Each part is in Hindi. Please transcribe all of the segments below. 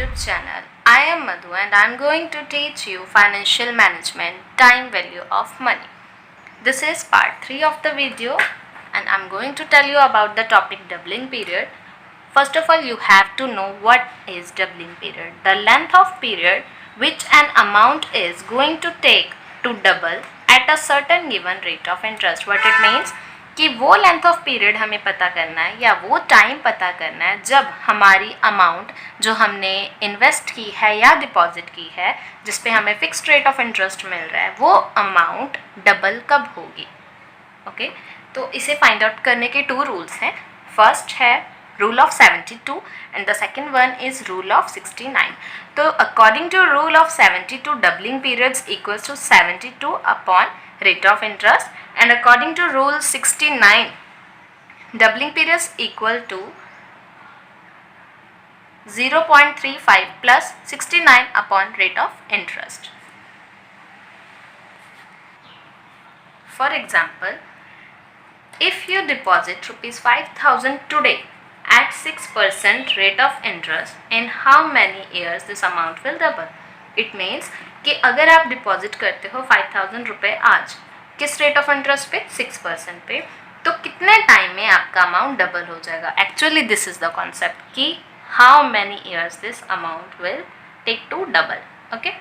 YouTube channel. I am Madhu and I am going to teach you financial management, time value of money. This is part 3 of the video and I am going to tell you about the topic doubling period. First of all, you have to know what is doubling period. The length of period which an amount is going to take to double at a certain given rate of interest. What it means कि वो लेंथ ऑफ पीरियड हमें पता करना है या वो टाइम पता करना है जब हमारी अमाउंट जो हमने इन्वेस्ट की है या डिपॉजिट की है जिस पे हमें फिक्स्ड रेट ऑफ इंटरेस्ट मिल रहा है वो अमाउंट डबल कब होगी. ओके, तो इसे फाइंड आउट करने के 2 रूल्स हैं. फर्स्ट है rule of 72 and the second one is rule of 69. तो according to rule of 72 doubling periods equals to 72 upon rate of interest, and according to rule 69 doubling periods equal to 0.35 plus 69 upon rate of interest. For example, if you deposit rupees 5,000 today at 6% rate of interest, in how many years this amount will double? It means कि अगर आप डिपॉजिट करते हो 5,000 रुपये आज किस रेट ऑफ इंटरेस्ट पे 6% पे, तो कितने टाइम में आपका अमाउंट डबल हो जाएगा. Actually this is the concept कि how many years this amount will take to double. Okay,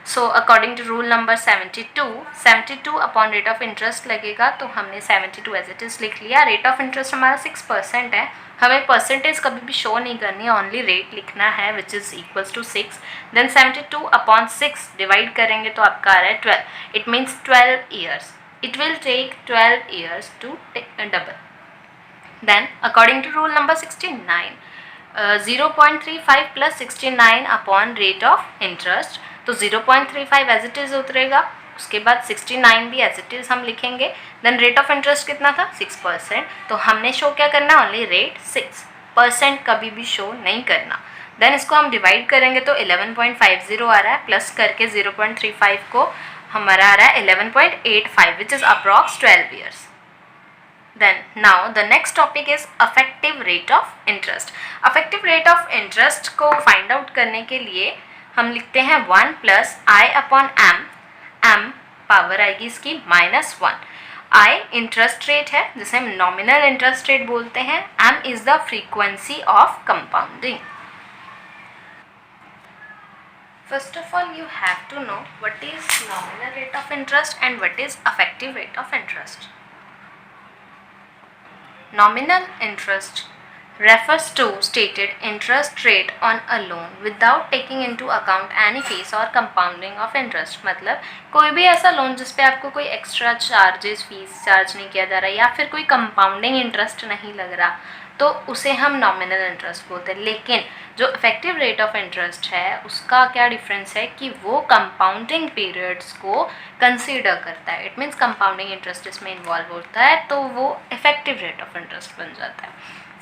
so according to rule number 72 upon rate of interest लगेगा. तो हमने 72 एज इट इज़ लिख लिया. रेट ऑफ इंटरेस्ट हमारा 6% है, हमें परसेंटेज कभी भी शो नहीं करनी है, ओनली रेट लिखना है which is equals to 6. Then 72 upon 6 divide करेंगे तो आपका आ रहा है 12. It means 12 years. It will take 12 years to double. Then according to rule number 69 0.35 plus 69 upon rate of interest. तो 0.35 एज इट इज़ उतरेगा, उसके बाद 69 भी एज इट इज़ हम लिखेंगे. देन रेट ऑफ इंटरेस्ट कितना था 6%, तो हमने शो क्या करना, ओनली रेट 6%, कभी भी शो नहीं करना. देन इसको हम डिवाइड करेंगे तो 11.50 आ रहा है, प्लस करके 0.35 को हमारा आ रहा है 11.85 which is approx 12 years. Then now the next topic is effective rate of interest. Effective rate of interest को find out करने के लिए हम लिखते हैं 1 plus i upon m power आएगी इसकी -1. I इंटरेस्ट रेट है जिसे हम नॉमिनल इंटरेस्ट रेट बोलते हैं. m is the frequency of compounding. First of all, you have to know what is nominal rate of interest and what is effective rate of interest. Nominal interest refers to stated interest rate on a loan without taking into account any fees or compounding of interest. मतलब कोई भी ऐसा लोन जिस पे आपको कोई एक्स्ट्रा चार्जेस फीस चार्ज नहीं किया जा रहा या फिर कोई कंपाउंडिंग इंटरेस्ट नहीं लग रहा तो उसे हम नॉमिनल इंटरेस्ट बोलते हैं. लेकिन जो इफेक्टिव रेट ऑफ इंटरेस्ट है उसका क्या डिफरेंस है कि वो कंपाउंडिंग पीरियड्स को कंसीडर करता है. इट मीन्स कंपाउंडिंग इंटरेस्ट इसमें इन्वॉल्व होता है तो वो इफेक्टिव रेट ऑफ इंटरेस्ट बन जाता है.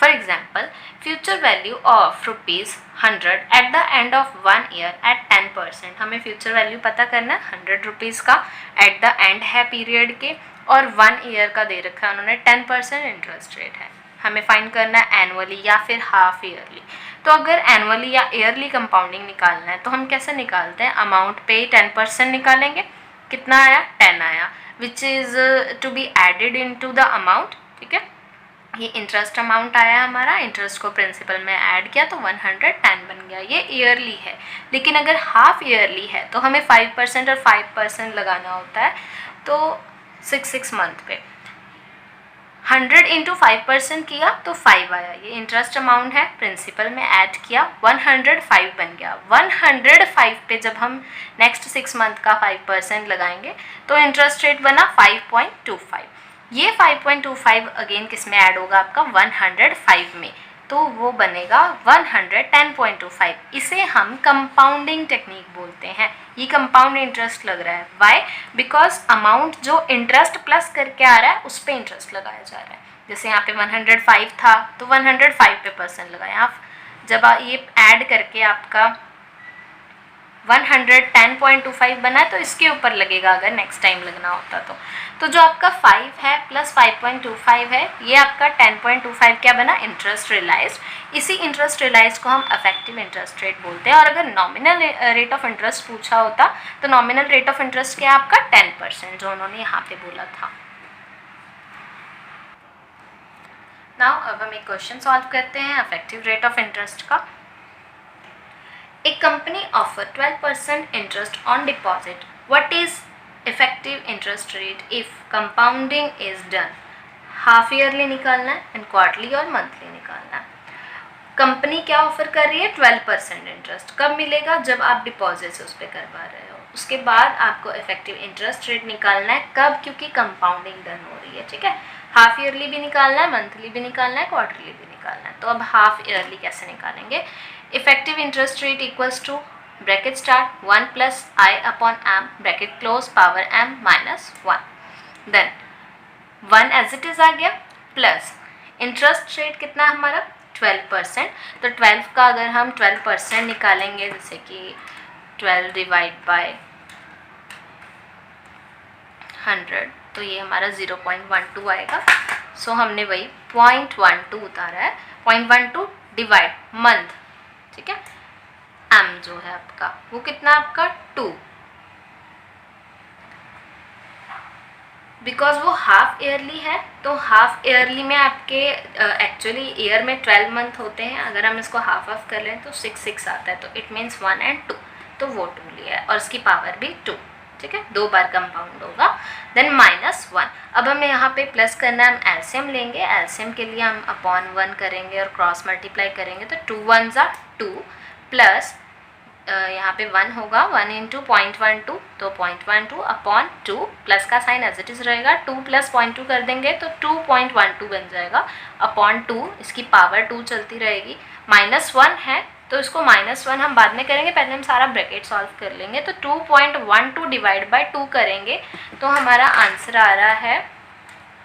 For example, future value of ₹100 at the end of 1 year at 10%. हमें फ्यूचर वैल्यू पता करना है ₹100 का एट द एंड है पीरियड के और 1 ईयर का दे रखा है उन्होंने 10% इंटरेस्ट रेट है. हमें फाइंड करना है एनुअली या फिर हाफ ईयरली. तो अगर एनुअली या ईयरली कंपाउंडिंग निकालना है तो हम कैसे निकालते हैं, अमाउंट पे 10% निकालेंगे. कितना आया, 10 आया, which is to be added into the amount. ठीक है, ये इंटरेस्ट अमाउंट आया हमारा, इंटरेस्ट को प्रिंसिपल में ऐड किया तो 110 बन गया. ये ईयरली है. लेकिन अगर हाफ ईयरली है तो हमें 5% और 5% लगाना होता है. तो 6 मंथ पे 100 इंटू 5% किया तो 5 आया. ये इंटरेस्ट अमाउंट है, प्रिंसिपल में ऐड किया 105 बन गया. 105 पे जब हम नेक्स्ट 6 मंथ का 5% लगाएंगे तो इंटरेस्ट रेट बना 5.25. ये 5.25 अगेन किस में ऐड होगा आपका 105 में, तो वो बनेगा 110.25. इसे हम कंपाउंडिंग टेक्निक बोलते हैं. ये कंपाउंड इंटरेस्ट लग रहा है. वाई? बिकॉज अमाउंट जो इंटरेस्ट प्लस करके आ रहा है उस पर इंटरेस्ट लगाया जा रहा है. जैसे यहाँ पे 105 था तो 105 पे % लगाया. आप जब ये ऐड करके आपका 110.25 बना है तो इसके ऊपर लगेगा अगर नेक्स्ट टाइम लगना होता तो जो आपका 5 है प्लस 5.25 है, ये आपका 10.25 क्या बना, इंटरेस्ट रियलाइज्ड। इसी इंटरेस्ट रियलाइज्ड को हम अफेक्टिव इंटरेस्ट रेट बोलते हैं। और अगर नॉमिनल रेट ऑफ इंटरेस्ट पूछा होता तो नॉमिनल रेट ऑफ इंटरेस्ट क्या है आपका 10%, जो उन्होंने यहाँ पे बोला था। नाउ अब हम एक क्वेश्चन सॉल्व करते हैं अफेक्टिव रेट ऑफ इंटरेस्ट का। A company offer 12% interest on deposit. What is effective interest rate if compounding is done? Half yearly निकालना है एंड क्वार्टरली और मंथली निकालना है। कंपनी क्या ऑफर कर रही है, 12% इंटरेस्ट। कब मिलेगा, जब आप डिपॉजिट उस पर करवा रहे हो। उसके बाद आपको इफेक्टिव इंटरेस्ट रेट निकालना है, कब, क्योंकि कंपाउंडिंग डन हो रही है, ठीक है। हाफ ईयरली भी निकालना है, मंथली भी निकालना है, क्वार्टरली भी निकालना है। तो अब हाफ ईयरली कैसे निकालेंगे। Effective interest rate equals to bracket start 1 plus i upon m bracket close power m minus 1, then 1 as it is आ गया, प्लस इंटरेस्ट रेट कितना है हमारा 12%। तो 12 का अगर हम 12% निकालेंगे, जैसे कि 12 डिवाइड बाय 100, तो ये हमारा 0.12 आएगा। सो हमने वही 0.12 उतारा है, 0.12 डिवाइड मंथ, ठीक है। m जो है आपका वो कितना, आपका 2, बिकॉज वो हाफ ईयरली है। तो हाफ ईयरली में आपके एक्चुअली ईयर में 12 मंथ होते हैं, अगर हम इसको हाफ ऑफ कर लें तो 6 आता है। तो इट मीन्स 1 and 2, तो वो 2 लिया है और उसकी पावर भी 2, ठीक है, 2 बार कंपाउंड होगा। देन माइनस 1, अब हमें यहाँ पे प्लस करना है, हम एलसीएम लेंगे। एलसीएम के लिए हम अपॉन 1 करेंगे और क्रॉस मल्टीप्लाई करेंगे, तो 2 1s are 2 प्लस यहाँ पे 1 होगा, 1 इंटू 0.12, तो 0.12 अपॉन 2, प्लस का साइन एज इट इज रहेगा। 2 प्लस 0.2 कर देंगे तो 2.12 बन जाएगा अपॉन 2, इसकी पावर 2 चलती रहेगी। माइनस 1 है तो इसको माइनस 1 हम बाद में करेंगे, पहले हम सारा ब्रैकेट सॉल्व कर लेंगे। तो 2.12 डिवाइड बाय 2 करेंगे तो हमारा आंसर आ रहा है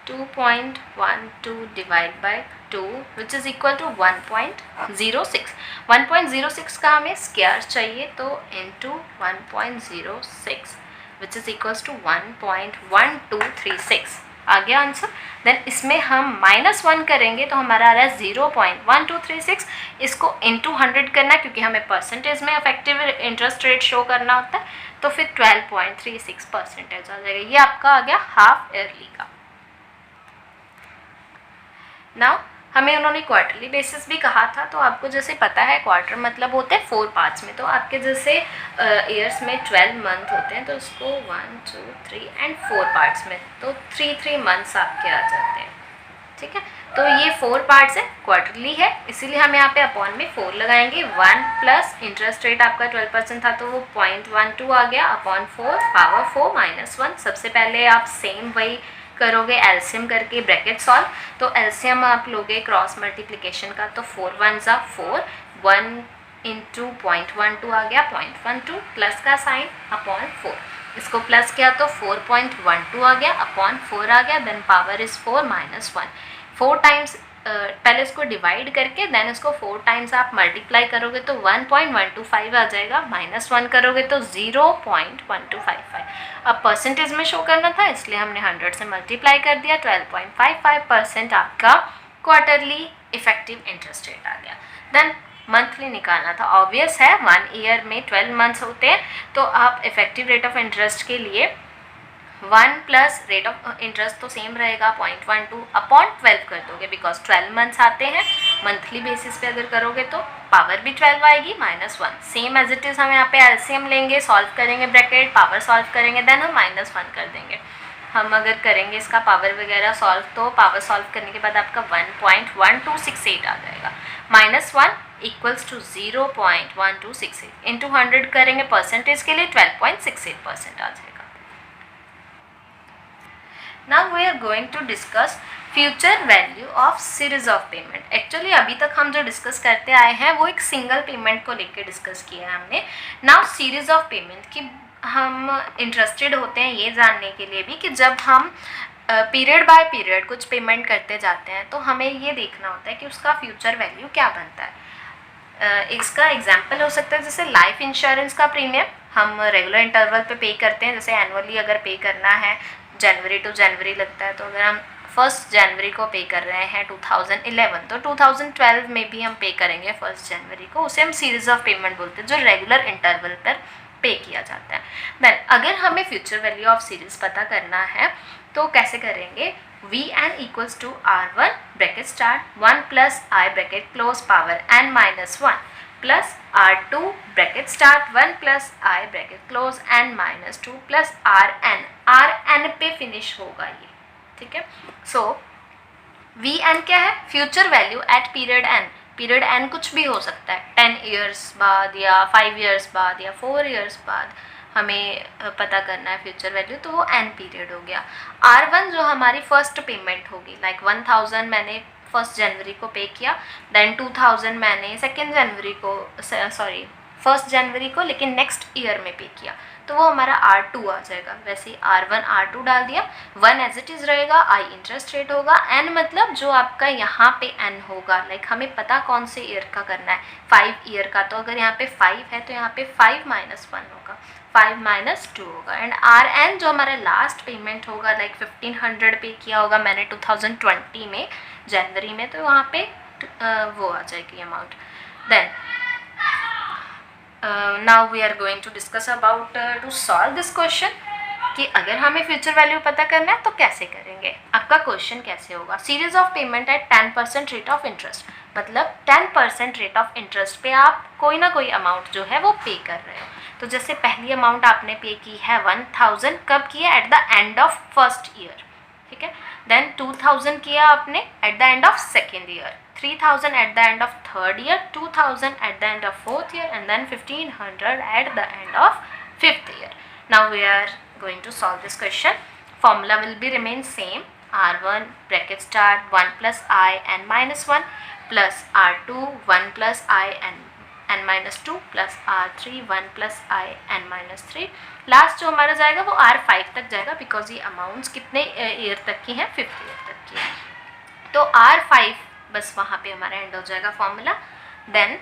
2.12 divide by 2 which is equal to 1.06। 1.06 का हमें स्क्वायर चाहिए, तो into 1.06 which is equals to 1.1236 आ गया आंसर। देन इसमें हम माइनस 1 करेंगे तो हमारा आ रहा है 0.1236। इसको इंटू 100 करना है क्योंकि हमें परसेंटेज में इफेक्टिव इंटरेस्ट रेट शो करना होता है, तो फिर 12.36% आ जाएगा। ये आपका आ गया हाफ ईयरली का। नाउ हमें उन्होंने क्वार्टरली बेसिस भी कहा था, तो आपको जैसे पता है क्वार्टर मतलब होते हैं 4 पार्ट्स में। तो आपके जैसे ईयर्स में 12 मंथ होते हैं, तो इसको 1 2 3 एंड 4 पार्ट्स में, तो 3 मंथ्स आपके आ जाते हैं, ठीक है। तो ये 4 पार्ट्स है, क्वार्टरली है, इसीलिए हम यहाँ पे अपॉन में 4 लगाएंगे। 1 प्लस इंटरेस्ट रेट आपका 12% था, तो वो 0.12 आ गया अपॉन 4 पावर 4 माइनस 1। सबसे पहले आप सेम वही करोगे, एलसीएम करके ब्रैकेट सॉल्व। तो एलसीएम आप लोगे क्रॉस मल्टीप्लिकेशन का, तो 4 1s are 4, 1 इंटू 0.12 आ गया 0.12 प्लस का साइन अपॉन 4, इसको प्लस किया तो 4.12 आ गया अपॉन 4 आ गया। Then power is 4 minus 1, 4 times पहले इसको डिवाइड करके देन इसको 4 टाइम्स आप मल्टीप्लाई करोगे तो 1.125 आ जाएगा, माइनस 1 करोगे तो 0.1255। अब परसेंटेज में शो करना था इसलिए हमने 100 से मल्टीप्लाई कर दिया, 12.55% आपका क्वार्टरली इफेक्टिव इंटरेस्ट रेट आ गया। देन मंथली निकालना था, ऑब्वियस है 1 ईयर में 12 मंथ्स होते हैं, तो आप इफेक्टिव रेट ऑफ इंटरेस्ट के लिए 1 प्लस रेट ऑफ इंटरेस्ट तो सेम रहेगा 0.12 अपॉन 12 कर दोगे, बिकॉज 12 मंथ्स आते हैं। मंथली बेसिस पे अगर करोगे तो पावर भी 12 आएगी minus 1, same as it is. हम यहाँ पे एलसीएम लेंगे, सॉल्व करेंगे ब्रैकेट, पावर सॉल्व करेंगे, देन हम माइनस 1 कर देंगे। हम अगर करेंगे इसका पावर वगैरह सॉल्व, तो पावर सॉल्व करने के बाद आपका 1.1268 आ जाएगा। माइनस 1 इक्वल्स टू 0.1268 इंटू 100 करेंगे परसेंटेज के लिए 12.68% आ जाएगा। Now we are going to discuss future value of series of payment. Actually अभी तक हम जो डिस्कस करते आए हैं वो एक सिंगल पेमेंट को लेकर डिस्कस किया है हमने। नाउ सीरीज ऑफ पेमेंट की हम इंटरेस्टेड होते हैं ये जानने के लिए भी कि जब हम पीरियड बाय पीरियड कुछ पेमेंट करते जाते हैं तो हमें ये देखना होता है कि उसका फ्यूचर वैल्यू क्या बनता है। इसका एग्जाम्पल हो सकता है जैसे लाइफ इंश्योरेंस का प्रीमियम हम रेगुलर इंटरवल पे करते हैं, जैसे एनुअली अगर पे करना है जनवरी टू जनवरी लगता है, तो अगर हम 1 जनवरी को पे कर रहे हैं 2011 तो 2012 में भी हम पे करेंगे 1 जनवरी को, उसे हम सीरीज ऑफ पेमेंट बोलते हैं जो रेगुलर इंटरवल पर पे किया जाता है। देन अगर हमें फ्यूचर वैल्यू ऑफ सीरीज पता करना है तो कैसे करेंगे, Vn equals to R1 bracket start 1 plus I bracket close power n minus 1 plus R2 bracket start 1 plus I bracket close n minus 2 plus Rn पे फिनिश होगा ये, ठीक है। सो Vn क्या है, future value at period n, period n कुछ भी हो सकता है, 10 ईयर्स बाद या 5 ईयर्स बाद या 4 ईयर्स बाद हमें पता करना है फ्यूचर वैल्यू, तो वो n पीरियड हो गया। R1 जो हमारी फर्स्ट पेमेंट होगी, लाइक 1000 मैंने 1 जनवरी को पे किया, देन 2000 मैंने 2 जनवरी को, सॉरी 1 जनवरी को लेकिन नेक्स्ट ईयर में पे किया, तो वो हमारा R2 आ जाएगा। वैसे R1 R2 डाल दिया, 1 एज इट इज़ रहेगा, I इंटरेस्ट रेट होगा, n मतलब जो आपका यहाँ पे n होगा, लाइक हमें पता कौन से ईयर का करना है, 5 ईयर का, तो अगर यहाँ पे 5 है तो यहाँ पे 5 माइनस 1 होगा, 5 माइनस 2 होगा। एंड Rn जो हमारा लास्ट पेमेंट होगा, लाइक 1500 पे किया होगा मैंने 2020 में जनवरी में, तो वहाँ पे वो आ जाएगी amount. Then now we are going to discuss about to solve this question कि अगर हमें फ्यूचर वैल्यू पता करना है तो कैसे करेंगे। आपका क्वेश्चन कैसे होगा, series of payment at 10% rate of interest, मतलब 10% रेट ऑफ इंटरेस्ट पे आप कोई ना कोई अमाउंट जो है वो पे कर रहे हो। तो जैसे पहली अमाउंट आपने पे की है 1000, कब की है, eight the end of first year, ठीक है। देन 2000 किया आपने eight the end of second year, 3000 at the end of third year, 2000 at the end of fourth year, and then 1500 at the end of fifth year. Now we are going to solve this question. Formula will be remain same, R1 bracket start 1 plus I n minus 1 plus R2 1 plus I n minus 2 plus R3 1 plus I n minus 3। Last जो हमारा जाएगा वो R5 तक जाएगा, बिकॉज ये अमाउंट्स कितने ईयर तक की हैं, 5th ईयर तक की है, तो R5 बस वहाँ पे हमारा एंड हो जाएगा फॉर्मूला। देन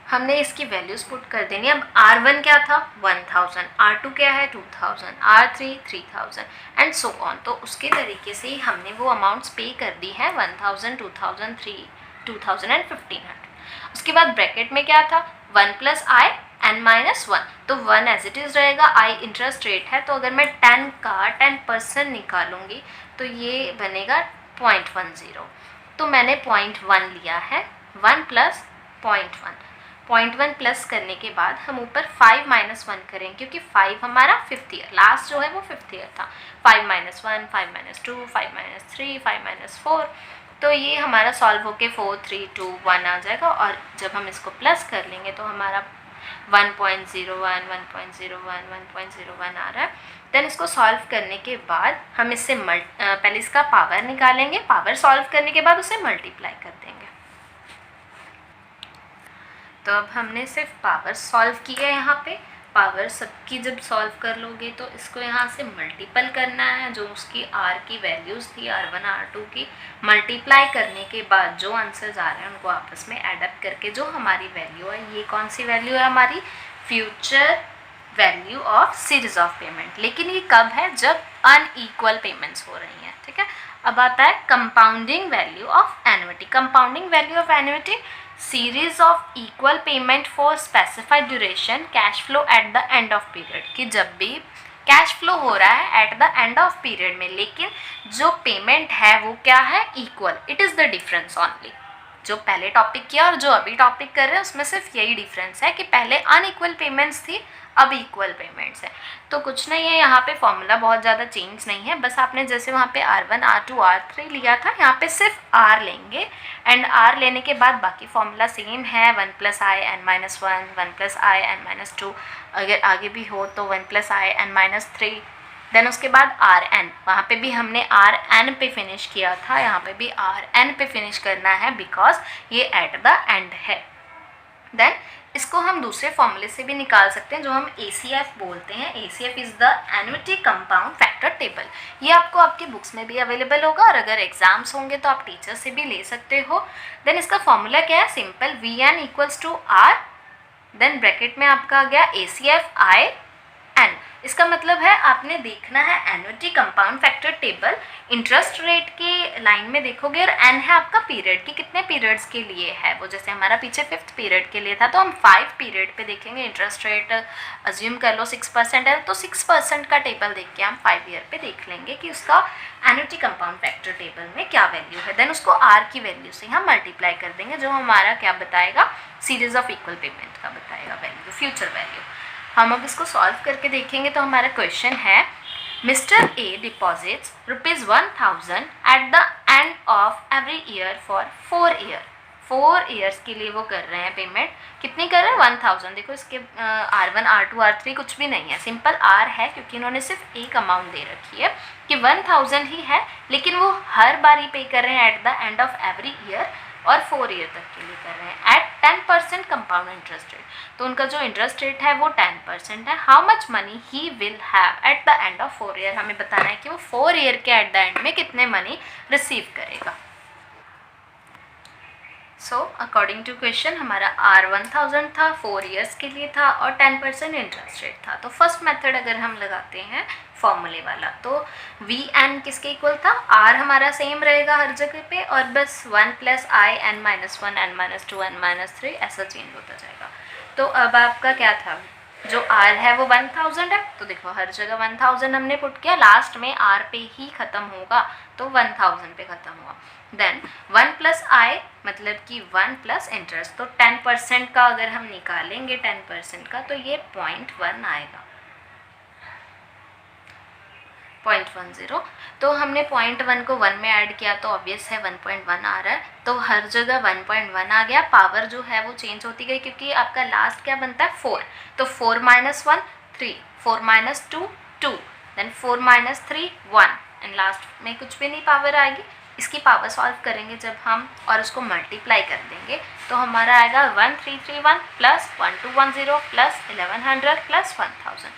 हमने इसकी वैल्यूज़ पुट कर देनी। अब R1 क्या था 1000, R2 क्या है 2000, R3 3000 एंड सो ऑन। तो उसके तरीके से ही हमने वो अमाउंट्स पे कर दी हैं 1000, 2000, 2000 एंड 1500। उसके बाद ब्रैकेट में क्या था 1 प्लस आई n माइनस 1, तो 1 एज इट इज़ रहेगा, I इंटरेस्ट रेट है, तो अगर मैं 10 का 10% निकालूंगी तो ये बनेगा 0.10, तो मैंने 0.1 लिया है, 1 प्लस 0.1, 0.1 प्लस करने के बाद हम ऊपर 5 माइनस 1 करेंगे, क्योंकि 5 हमारा 5th ईयर, लास्ट जो है वो 5th ईयर था। 5 माइनस 1, 5 माइनस 2, 5 माइनस 3, 5 माइनस 4, तो ये हमारा सॉल्व होके 4, 3, 2, 1 आ जाएगा। और जब हम इसको प्लस कर लेंगे तो हमारा 1.01, 1.01, 1.01 आ रहा है। देन इसको सॉल्व करने के बाद हम इससे पहले इसका पावर निकालेंगे, पावर सॉल्व करने के बाद उसे मल्टीप्लाई कर देंगे। तो अब हमने सिर्फ पावर सॉल्व किया है, यहाँ पे पावर सबकी जब सॉल्व कर लोगे तो इसको यहाँ से मल्टीपल करना है, जो उसकी R की वैल्यूज़ थी R1 R2 की, मल्टीप्लाई करने के बाद जो आंसर्स आ रहे हैं उनको आपस में एडअप करके जो हमारी वैल्यू है, ये कौन सी वैल्यू है हमारी, future value of series of payment. लेकिन ये कब है, जब अनइक्वल पेमेंट्स हो रही हैं, ठीक है। अब आता है compounding value of annuity. Compounding value of annuity, series of equal payment for specified duration, cash flow eight the end of period, कि जब भी कैश फ्लो हो रहा है eight the end of period में, लेकिन जो पेमेंट है वो क्या है, equal, it is the difference only. जो पहले टॉपिक किया और जो अभी टॉपिक कर रहे हैं उसमें सिर्फ यही डिफरेंस है कि पहले अनइक्वल पेमेंट्स थी, अब इक्वल पेमेंट्स है। तो कुछ नहीं है, यहाँ पे फॉर्मूला बहुत ज़्यादा चेंज नहीं है, बस आपने जैसे वहाँ पे R1 R2 R3 लिया था, यहाँ पे सिर्फ R लेंगे, एंड R लेने के बाद बाकी फॉर्मूला सेम है, 1 प्लस आई n माइनस 1, 1 प्लस आई n माइनस 2, अगर आगे भी हो तो 1 प्लस आई n माइनस 3। देन उसके बाद Rn, वहाँ पे भी हमने Rn पे फिनिश किया था, यहाँ पे भी Rn पे फिनिश करना है, बिकॉज ये एट द एंड है। देन इसको हम दूसरे फॉर्मूले से भी निकाल सकते हैं जो हम ACF बोलते हैं। ACF is the annuity compound factor table. ये आपको आपकी बुक्स में भी अवेलेबल होगा और अगर एग्जाम्स होंगे तो आप टीचर से भी ले सकते हो। देन इसका फॉर्मूला क्या है, simple VN equals to R, then bracket में आपका आ गया ACF IN। इसका मतलब है आपने देखना है annuity compound factor table, interest rate के लाइन में देखोगे और एन है आपका पीरियड कि कितने पीरियड्स के लिए है वो। जैसे हमारा पीछे 5th पीरियड के लिए था तो हम 5 पीरियड पे देखेंगे। इंटरेस्ट रेट अज्यूम कर लो 6% है तो 6% का टेबल देख के हम 5 ईयर पे देख लेंगे कि उसका एन्युटी कंपाउंड फैक्टर टेबल में क्या वैल्यू है। देन उसको आर की वैल्यू से हम मल्टीप्लाई कर देंगे जो हमारा क्या बताएगा, सीरीज ऑफ इक्वल पेमेंट का बताएगा वैल्यू, फ्यूचर वैल्यू। हम अब इसको सॉल्व करके देखेंगे। तो हमारा क्वेश्चन है, mister A deposits ₹1000 eight the end of every year for 4 year. 4 years के लिए वो कर रहे हैं पेमेंट। कितनी कर रहे हैं, 1000। देखो इसके R1 R2 R3 कुछ भी नहीं है, सिंपल R है क्योंकि इन्होंने सिर्फ एक अमाउंट दे रखी है कि 1000 ही है, लेकिन वो हर बार पे कर रहे हैं eight the end of every year और 4 ईयर तक के लिए कर रहे हैं एट 10% कंपाउंड इंटरेस्ट रेट। तो उनका जो इंटरेस्ट रेट है वो 10% है। How much money he will have eight the end of 4 year, हमें बताना है कि वो 4 ईयर के एट द एंड में कितने मनी रिसीव करेगा। सो अकॉर्डिंग टू क्वेश्चन हमारा R 1000 था, 4 ईयर्स के लिए था और 10% इंटरेस्ट रेट था। तो फर्स्ट मेथड अगर हम लगाते हैं फॉर्मूले वाला तो VN किसके इक्वल था, R हमारा सेम रहेगा हर जगह पे और बस 1 + I n-1 n-2 n-3 ऐसा चेंज होता जाएगा। तो अब आपका क्या था, जो R है वो 1000 है तो देखो हर जगह 1000 हमने पुट किया, लास्ट में R पे ही ख़त्म होगा तो 1000 पे ख़त्म हुआ। देन 1 + I मतलब कि 1 + इंटरेस्ट, तो 10% का अगर हम निकालेंगे 10% का तो ये 0.1 आएगा, 0.10। तो हमने 0.1 को 1 में ऐड किया तो ऑब्वियस है 1.1 आ रहा है, तो हर जगह 1.1 आ गया। पावर जो है वो चेंज होती गई क्योंकि आपका लास्ट क्या बनता है 4, तो 4 - 1 3, 4 - 2 2, देन 4 - 3 1 एंड लास्ट में कुछ भी नहीं पावर आएगी। इसकी पावर सॉल्व करेंगे जब हम और उसको मल्टीप्लाई कर देंगे तो हमारा आएगा 1331 + 1210 + 1100 + 1000।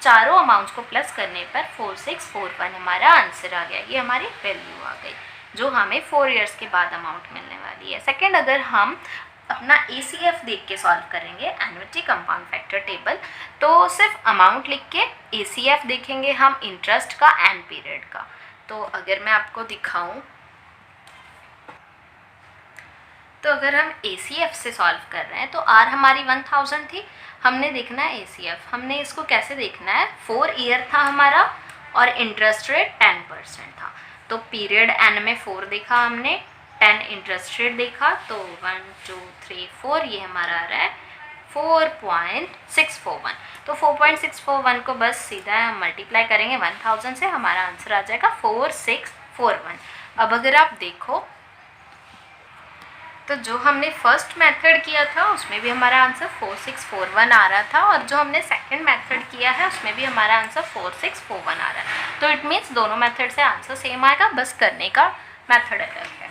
चारों अमाउंट्स को प्लस करने पर 4641 हमारा आंसर आ गया। ये हमारी वैल्यू आ गई जो हमें 4 ईयर्स के बाद अमाउंट मिलने वाली है। सेकंड, अगर हम अपना ACF देख के सॉल्व करेंगे एन्युटी कंपाउंड फैक्टर टेबल, तो सिर्फ अमाउंट लिख के ACF देखेंगे हम इंटरेस्ट का एंड पीरियड का। तो अगर मैं आपको दिखाऊं तो अगर हम ACF से सॉल्व कर रहे हैं तो R हमारी 1000 थी, हमने देखना है ACF। हमने इसको कैसे देखना है, 4 ईयर था हमारा और इंटरेस्ट रेट 10% था, तो पीरियड N में 4 देखा हमने, 10 इंटरेस्ट रेट देखा, तो 1 2 3 4 ये हमारा आ रहा है 4.641। तो 4.641 को बस सीधा हम मल्टीप्लाई करेंगे 1000 से, हमारा आंसर आ जाएगा 4641। अब अगर आप देखो तो जो हमने फर्स्ट मेथड किया था उसमें भी हमारा आंसर 4641 आ रहा था और जो हमने सेकंड मेथड किया है उसमें भी हमारा आंसर 4641 आ रहा है। तो इट मीन्स दोनों मेथड से आंसर सेम आएगा, बस करने का मेथड अलग है।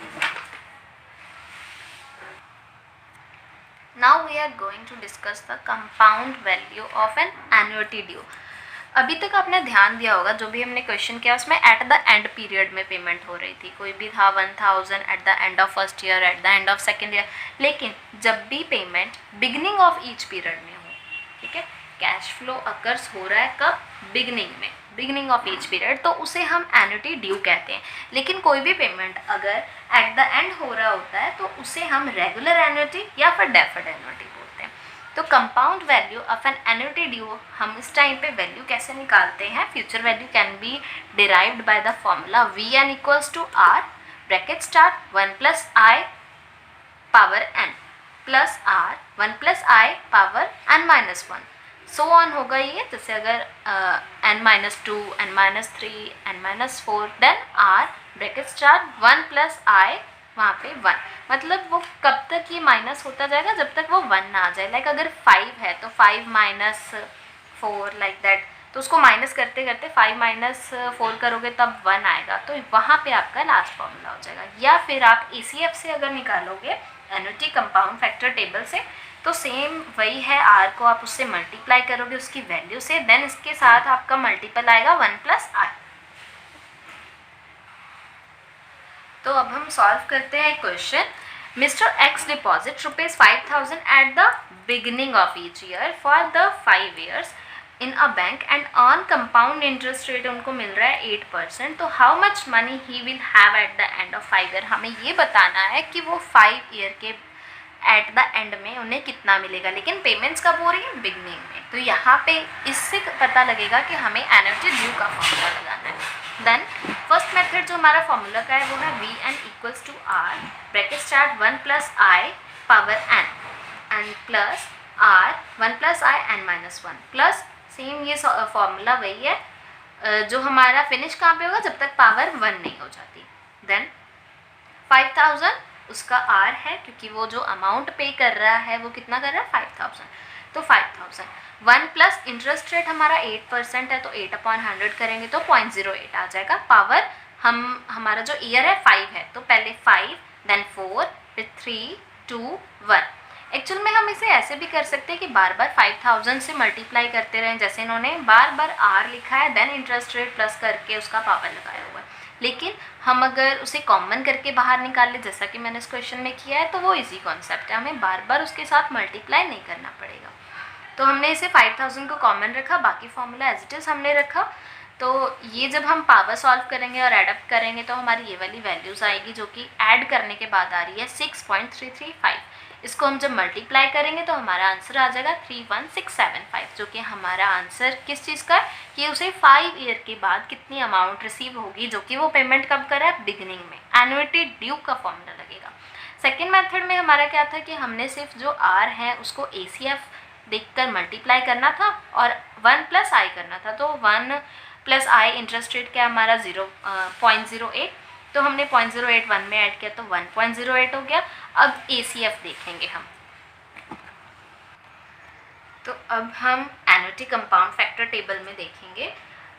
Now we are going to discuss the compound value of an annuity due. अभी तक आपने ध्यान दिया होगा जो भी हमने क्वेश्चन किया उसमें एट द एंड पीरियड में पेमेंट हो रही थी, कोई भी था 1000 eight the end of first year, eight the end of second year. लेकिन जब भी payment beginning of each period में हो, ठीक है, कैश फ्लो अकर्स हो रहा है कब, बिगनिंग में, बिगनिंग ऑफ ईच पीरियड, तो उसे हम एन्युटी ड्यू कहते हैं। लेकिन कोई भी पेमेंट अगर एट द एंड हो रहा होता है तो उसे हम रेगुलर एन्युटी या फिर डेफर्ड एन्युटी बोलते हैं। तो compound value of an annuity due, हम इस टाइम पे वैल्यू कैसे निकालते हैं, future value can be derived by the formula VN = R bracket start 1 + I power n plus R 1 + I power n-1 so on होगा ये। जैसे अगर n-2 n-3 n-4 then R bracket start 1 + I वहाँ पे 1, मतलब वो कब तक ये माइनस होता जाएगा, जब तक वो 1 ना आ जाए। लाइक अगर 5 है तो 5 - 4 लाइक दैट, तो उसको माइनस करते करते 5 - 4 करोगे तब 1 आएगा, तो वहाँ पे आपका लास्ट फॉर्मूला हो जाएगा। या फिर आप ACF से अगर निकालोगे एन्युटी कंपाउंड फैक्टर टेबल से, तो सेम वही है, r को आप उससे मल्टीप्लाई करोगे उसकी वैल्यू से, देन इसके साथ आपका मल्टीपल आएगा 1 + i। तो अब हम सॉल्व करते हैं question. Mister x deposit ₹5,000 at the beginning of each year for the 5 years in a bank and earn compound interest rate उनको मिल रहा है 8%। तो how much money he will have eight the end of 5 year, हमें ये बताना है कि वो 5 year के एट द एंड में उन्हें कितना मिलेगा, लेकिन पेमेंट्स कब हो रही है, बिगनिंग में। तो यहाँ पे इससे पता लगेगा कि हमें एनर्जी ड्यू का फॉर्मूला लगाना है। देन फर्स्ट मेथड जो हमारा फॉर्मूला का है वो है Vn equals to R bracket start 1 + i power n and plus R 1 + i n-1 प्लस सेम ये फॉर्मूला वही है जो हमारा फिनिश कहाँ पे होगा, जब तक पावर 1 नहीं हो जाती। देन 5000 उसका R है, क्योंकि वो जो अमाउंट पे कर रहा है वो कितना कर रहा है, 5000। तो 5000 1 प्लस इंटरेस्ट रेट हमारा 8% है, तो 8/100 करेंगे तो 0.08 आ जाएगा। पावर हमारा जो ईयर है 5 है, तो पहले 5 देन 4 फिर 3 2 1। एक्चुअल में हम इसे ऐसे भी कर सकते हैं कि बार बार 5000 से मल्टीप्लाई करते रहें, जैसे इन्होंने बार बार R लिखा है देन इंटरेस्ट रेट प्लस करके उसका पावर लगाया हुआ है। लेकिन हम अगर उसे कॉमन करके बाहर निकाल ले, जैसा कि मैंने इस क्वेश्चन में किया है, तो वो इजी कॉन्सेप्ट है, हमें बार बार उसके साथ मल्टीप्लाई नहीं करना पड़ेगा। तो हमने इसे 5000 को कॉमन रखा, बाकी फॉर्मूला एज इट इज़ हमने रखा। तो ये जब हम पावर सॉल्व करेंगे और एडअप करेंगे तो हमारी ये वाली वैल्यूज़ आएगी, जो कि ऐड करने के बाद आ रही है 6.335। इसको हम जब मल्टीप्लाई करेंगे तो हमारा आंसर आ जाएगा 31675, जो कि हमारा आंसर किस चीज़ का है कि उसे 5 ईयर के बाद कितनी अमाउंट रिसीव होगी, जो कि वो पेमेंट कब करा है, बिगिनिंग में। एन्युटी ड्यू का फॉर्मूला लगेगा। सेकेंड मेथड में हमारा क्या था कि हमने सिर्फ जो R है उसको ACF देखकर मल्टीप्लाई करना था और 1 + i करना था। तो 1 + i इंटरेस्ट रेट क्या हमारा 0.08, तो हमने 0.08 1 में ऐड किया तो 1.08 हो गया। अब ACF देखेंगे हम, तो अब हम एन्युटी कंपाउंड फैक्टर टेबल में देखेंगे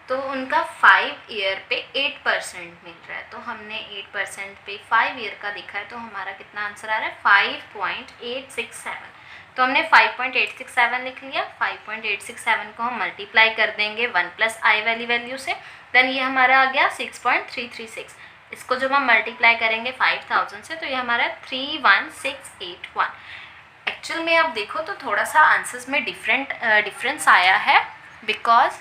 तो उनका 5 ईयर पे 8% मिल रहा है। तो हमने 8% पे 5 ईयर का देखा है, तो हमारा कितना आंसर आ रहा है 5.867। तो हमने 5.867 लिख लिया। 5.867 को हम मल्टीप्लाई कर देंगे 1 + i वाली वैल्यू से, देन ये हमारा आ गया 6.336। इसको जब हम मल्टीप्लाई करेंगे 5000 से तो ये हमारा 31681। एक्चुअल में आप देखो तो थोड़ा सा आंसर्स में डिफरेंस आया है, बिकॉज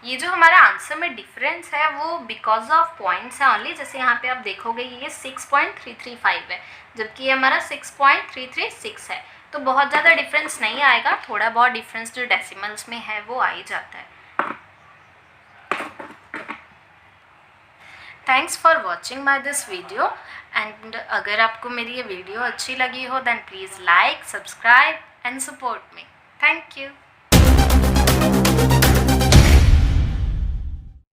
ये जो हमारा आंसर में डिफरेंस है वो बिकॉज ऑफ पॉइंट्स है ओनली। जैसे यहाँ पे आप देखोगे ये 6.335 है, जबकि ये हमारा 6.336 है। तो बहुत ज़्यादा डिफरेंस नहीं आएगा, थोड़ा बहुत डिफरेंस जो डेसिमल्स में है वो आ ही जाता है। Thanks for watching my this video, and अगर आपको मेरी ये वीडियो अच्छी लगी हो then please like, subscribe and support me. Thank you.